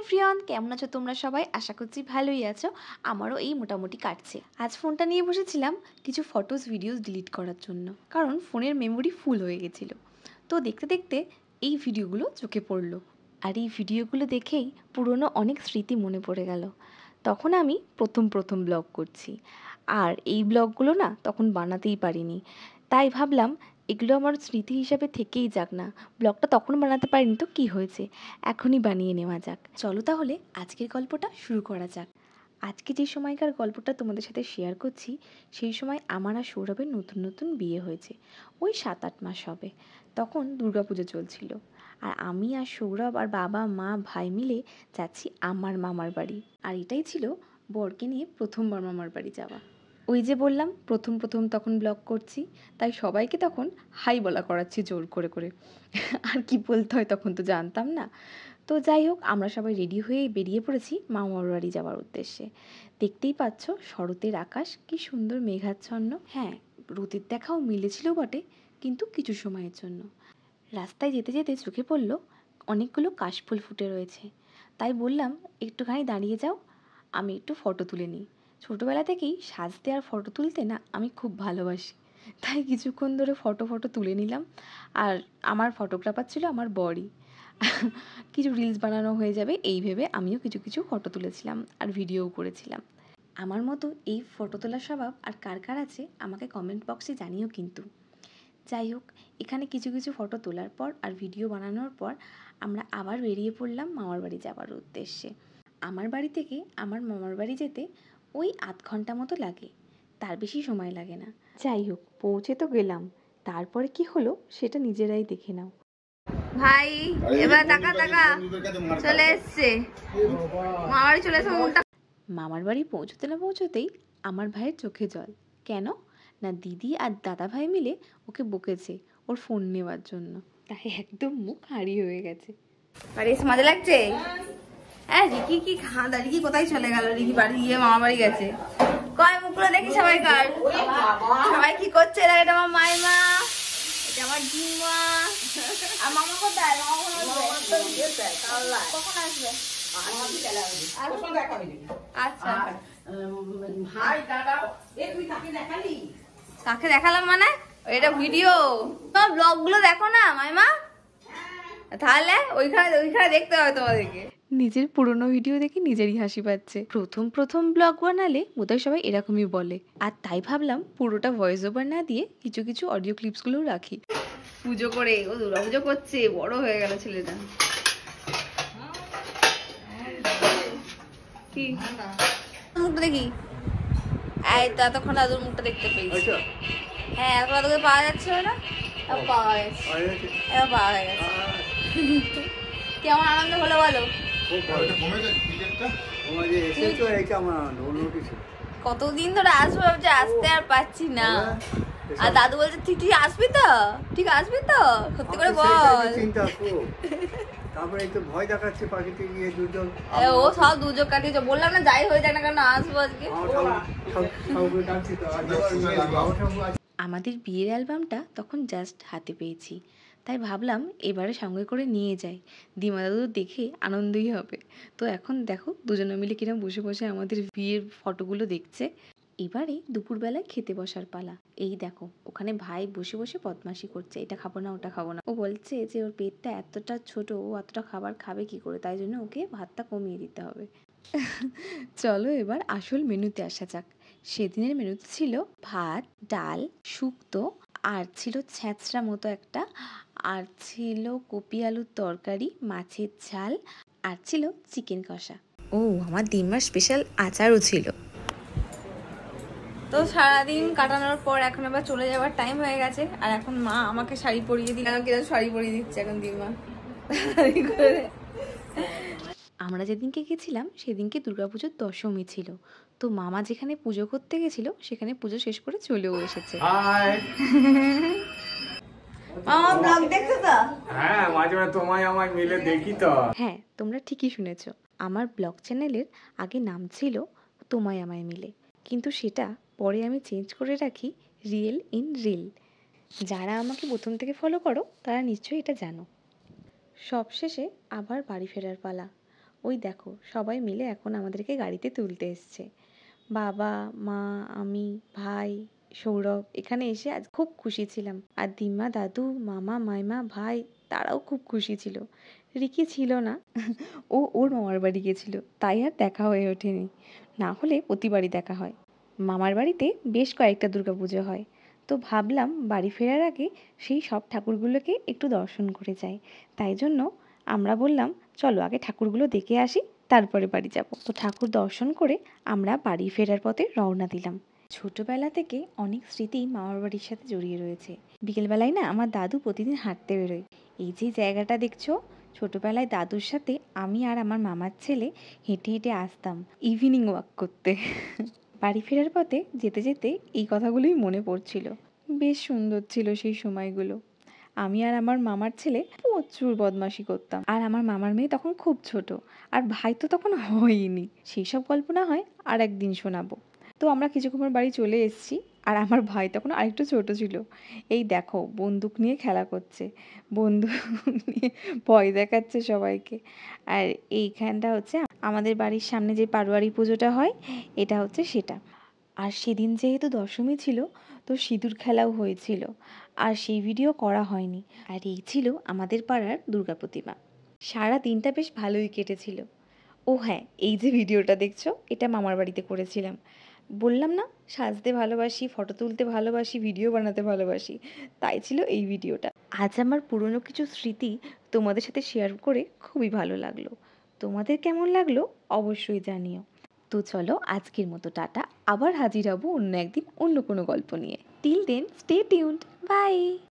Everyone, কেমন আছো তোমরা সবাই? আশা করছি ভালোই আছো। আমারও এই মোটামুটি কাটছে। আজ ফোনটা নিয়ে বসেছিলাম কিছু ফটোস ভিডিওস ডিলিট করার জন্য, কারণ ফোনের মেমোরি ফুল হয়ে গেছিলো। তো দেখতে দেখতে এই ভিডিওগুলো চোখে পড়লো, আর এই ভিডিওগুলো দেখেই পুরনো অনেক স্মৃতি মনে পড়ে গেল। তখন আমি প্রথম ব্লগ করছি, আর এই ব্লগগুলো না তখন বানাতেই পারিনি। তাই ভাবলাম এগুলো আমার স্মৃতি হিসাবে থেকেই যাক না। ব্লগটা তখন বানাতে পারিনি তো কী হয়েছে, এখনই বানিয়ে নেওয়া যাক। চলো তাহলে আজকের গল্পটা শুরু করা যাক। আজকে যে সময়কার গল্পটা তোমাদের সাথে শেয়ার করছি, সেই সময় আমার আর সৌরভের নতুন বিয়ে হয়েছে। ওই 7-8 মাস হবে। তখন দুর্গাপুজো চলছিল, আর আমি আর সৌরভ আর বাবা মা ভাই মিলে যাচ্ছি আমার মামার বাড়ি। আর এটাই ছিল বরকে নিয়ে প্রথমবার মামার বাড়ি যাওয়া। ওই যে বললাম প্রথম তখন ব্লগ করছি, তাই সবাইকে তখন হাই বলা করাচ্ছি জোর করে। আর কি বলতে হয় তখন তো জানতাম না। তো যাই হোক, আমরা সবাই রেডি হয়ে বেরিয়ে পড়েছি মামার বাড়ি যাওয়ার উদ্দেশ্যে। দেখতেই পাচ্ছ শরতের আকাশ কি সুন্দর মেঘাচ্ছন্ন। হ্যাঁ, রোদের দেখাও মিলেছিল বটে, কিন্তু কিছু সময়ের জন্য। রাস্তায় যেতে যেতে চোখে পড়ল অনেকগুলো কাশফুল ফুটে রয়েছে। তাই বললাম একটুখানি দাঁড়িয়ে যাও, আমি একটু ফটো তুলে নিই। ছোটোবেলা থেকেই সাজতে আর ফটো তুলতে না আমি খুব ভালোবাসি, তাই কিছুক্ষণ ধরে ফটো তুলে নিলাম। আর আমার ফটোগ্রাফার ছিল আমার বরই। কিছু রিলস বানানো হয়ে যাবে এই ভেবে আমিও কিছু ফটো তুলেছিলাম আর ভিডিওও করেছিলাম। আমার মতো এই ফটো তোলার স্বভাব আর কার আছে আমাকে কমেন্ট বক্সে জানিও কিন্তু। যাই হোক, এখানে কিছু ফটো তোলার পর আর ভিডিও বানানোর পর আমরা আবার বেরিয়ে পড়লাম মামার বাড়ি যাওয়ার উদ্দেশ্যে। আমার বাড়ি থেকে আমার মামার বাড়ি যেতে ওই 8 ঘন্টা মতো লাগে, তার বেশি সময় লাগে না। যাই হোক, পৌঁছে তো গেলাম, তারপরে কি হলো সেটা নিজেরাই দেখে নাও। ভাই এবার টাকা চলে এসছে, মামার চলে এসে মনটা। মামার বাড়ি পৌঁছতে না পৌঁছতেই আমার ভাইয়ের চোখে জল। কেন না, দিদি আর দাদা ভাই মিলে ওকে বকেছে ওর ফোন নেওয়ার জন্য, তাই একদম মুখ হারিয়ে হয়ে গেছে। বাড়ি এসে মজা লাগছে? হ্যাঁ, রিকি কি খাঁদা, রিকি কোথায় চলে গেল? রিকি বাড়ি গিয়ে মামা বাড়ি গেছে। কয় মুখগুলো দেখি সবাইকার, সবাই কি করছে? এটা আমার মাইমা, এটা আমার ডিমা। আর মামা কোথায়? কখন আসবে? আচ্ছা, কাকে দেখালাম মানে? এটা ভিডিও, তোমার ব্লগ গুলো দেখো না মাইমা? তাহলে ওইখানে দেখতে হবে তোমাদেরকে। নিজের পুরনো ভিডিও দেখে নিজেরই হাসি পাচ্ছে। প্রথম ব্লগ বানালে বোধহয় সবাই এরকমই বলে, আর তাই ভাবলাম পুরোটা ভয়েস ওভার না দিয়ে কিছু অডিও ক্লিপসগুলোও রাখি। পুজো করে, ও দুর্গা পুজো করছে, বড় হয়ে গেল ছেলেটা। কি মুখটা দেখি? এই তো এতক্ষণ দাদুর মুখটা দেখতে পেয়েছি। হ্যাঁ, এখন তোকে পাওয়া যাচ্ছে না, পাওয়া গেছে, এবার পাওয়া হয়ে গেছে। কেমন আনন্দ হলো বলো? কতদিন ধরে আসবো ভাবছি, আসতে আর পাচ্ছি না। আর দাদু বলছে তুই আসবি তো? ঠিক আসবি তো? সত্যি করে বল। তারপরে একটু ভয় দেখাচ্ছে পাখিতে গিয়ে দুর্যোগ। ও সব দুর্যোগ কাটিয়েছে, বললাম না যাই হয়ে যায় না কেন আসবো আজকে। আমাদের বিয়ের অ্যালবামটা তখন জাস্ট হাতে পেয়েছি, তাই ভাবলাম এবারে সঙ্গে করে নিয়ে যাই, দিমা দাদু দেখে আনন্দই হবে। তো এখন দেখো দুজনে মিলে কিরম বসে আমাদের বিয়ের ফটোগুলো দেখছে। এবারে দুপুরবেলায় খেতে বসার পালা। এই দেখো ওখানে ভাই বসে বদমাশি করছে, এটা খাবো না ওটা খাবো না। ও বলছে যে ওর পেটটা এতটা ছোট, ও এতটা খাবার খাবে কি করে, তাই জন্য ওকে ভাতটা কমিয়ে দিতে হবে। চলো এবার আসল মেনুতে আসা যাক। সেদিনের মেনুতে ছিল ভাত, ডাল, শুক্তো, আর ছিল ছ্যাঁচড়া মতো একটা, আর ছিল কপি আলুর তরকারি, মাছের ঝাল, আর ছিল চিকেন কষা। ও, আমার দিনমার স্পেশাল আচারও ছিল। তো সারাদিন কাটানোর পর এখন আবার চলে যাওয়ার টাইম হয়ে গেছে, আর এখন মা আমাকে শাড়ি পরিয়ে দিচ্ছে এখন দিমা। আমরা যেদিনকে গেছিলাম সেদিনকে দুর্গাপুজোর দশমী ছিল। তো মামা যেখানে পুজো করতে গেছিল সেখানে পুজো শেষ করে চলেও এসেছে। মামা ব্লগ দেখছো তো? হ্যাঁ, মাঝে মাঝে তোমায় আমায় মিলে দেখি তো। হ্যাঁ, তোমরা ঠিকই শুনেছো, আমার ব্লগ চ্যানেলের আগে নাম ছিল তোমায় আমায় মিলে, কিন্তু সেটা পরে আমি চেঞ্জ করে রাখি রিয়েল ইন রিল। যারা আমাকে প্রথম থেকে ফলো করো তারা নিশ্চয়ই এটা জানো। সবশেষে আবার বাড়ি ফেরার পালা। ওই দেখো সবাই মিলে এখন আমাদেরকে গাড়িতে তুলতে এসছে। বাবা, মা, আমি, ভাই, সৌরভ এখানে এসে আজ খুব খুশি ছিলাম। আর দিম্মা, দাদু, মামা, মাইমা, ভাই তারাও খুব খুশি ছিল। রিকি ছিল না, ও ওর মামার বাড়ি গেছিল, তাই আর দেখা হয়ে ওঠেনি। না হলে প্রতিবারই দেখা হয়। মামার বাড়িতে বেশ কয়েকটা দুর্গাপুজো হয়, তো ভাবলাম বাড়ি ফেরার আগে সেই সব ঠাকুরগুলোকে একটু দর্শন করে যাই। তাই জন্য আমরা বললাম চলো আগে ঠাকুরগুলো দেখে আসি, তারপরে বাড়ি যাব। তো ঠাকুর দর্শন করে আমরা বাড়ি ফেরার পথে রওনা দিলাম। ছোটবেলা থেকে অনেক স্মৃতি মামার বাড়ির সাথে জড়িয়ে রয়েছে। বিকেলবেলায় না আমার দাদু প্রতিদিন হাঁটতে বেরোয়। এই যে জায়গাটা দেখছো, ছোটবেলায় দাদুর সাথে আমি আর আমার মামার ছেলে হেঁটে হেঁটে আসতাম ইভিনিং ওয়াক করতে। বাড়ি ফেরার পথে যেতে যেতে এই কথাগুলোই মনে পড়ছিল। বেশ সুন্দর ছিল সেই সময়গুলো। আমি আর আমার মামার ছেলে প্রচুর বদমাশি করতাম, আর আমার মামার মেয়ে তখন খুব ছোট, আর ভাই তো তখন হয়নি। সেই সব গল্প না হয় আর একদিন শোনাবো। তো আমরা কিছুক্ষণ পর বাড়ি চলে এসেছি, আর আমার ভাই তখন আরেকটু ছোট ছিল। এই দেখো বন্দুক নিয়ে খেলা করছে, বন্দুক নিয়ে ভয় দেখাচ্ছে সবাইকে। আর এইখানটা হচ্ছে আমাদের বাড়ির সামনে যে পাড়োয়ারি পুজোটা হয়, এটা হচ্ছে সেটা। আর সেদিন যেহেতু দশমী ছিল, তো সিঁদুর খেলাও হয়েছিল, আর সেই ভিডিও করা হয়নি। আর এই ছিল আমাদের পাড়ার দুর্গা প্রতিমা। সারা দিনটা বেশ ভালোই কেটেছিল। ও হ্যাঁ, এই যে ভিডিওটা দেখছো, এটা মামার বাড়িতে করেছিলাম। বললাম না, সাজতে ভালোবাসি, ফটো তুলতে ভালোবাসি, ভিডিও বানাতে ভালোবাসি, তাই ছিল এই ভিডিওটা। আজ আমার পুরনো কিছু স্মৃতি তোমাদের সাথে শেয়ার করে খুবই ভালো লাগলো। তোমাদের কেমন লাগলো অবশ্যই জানিও। তো চলো আজকের মতো টাটা, আবার হাজির হব অন্য একদিন অন্য কোনো গল্প নিয়ে। Till then stay tuned, by.